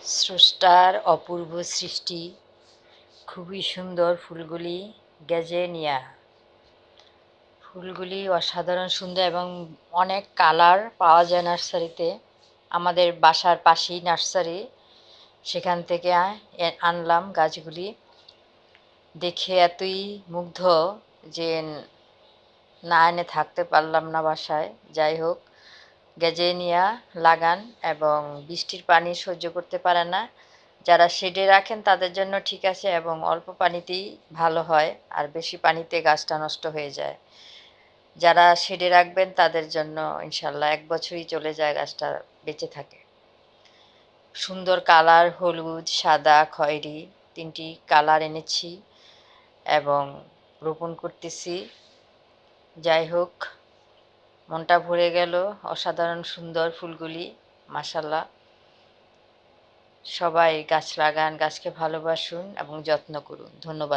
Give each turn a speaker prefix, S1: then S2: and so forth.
S1: স্রষ্টার অপূর্ব সৃষ্টি, খুবই সুন্দর ফুলগুলি। গ্যাজেনিয়া ফুলগুলি অসাধারণ সুন্দর এবং অনেক কালার পাওয়া যায় নার্সারিতে। আমাদের বাসার পাশেই নার্সারি, সেখান থেকে আনলাম গাছগুলি। দেখে এতই মুগ্ধ যে না এনে থাকতে পারলাম না বাসায়। যাই হোক, গ্যাজেনিয়া লাগান এবং বৃষ্টির পানি সহ্য করতে পারে না। যারা শেডে রাখেন তাদের জন্য ঠিক আছে এবং অল্প পানিতেই ভালো হয়, আর বেশি পানিতে গাছটা নষ্ট হয়ে যায়। যারা শেডে রাখবেন তাদের জন্য ইনশাল্লাহ 1 বছরই চলে যায়, গাছটা বেঁচে থাকে। সুন্দর কালার, হলুদ, সাদা, খয়েরি 3টি কালার এনেছি এবং রোপণ করতেছি। যাই হোক, মনটা ভরে গেল। অসাধারণ সুন্দর ফুলগুলি, মাশাআল্লাহ। সবাই গাছ লাগান, গাছকে ভালোবাসুন এবং যত্ন করুন। ধন্যবাদ।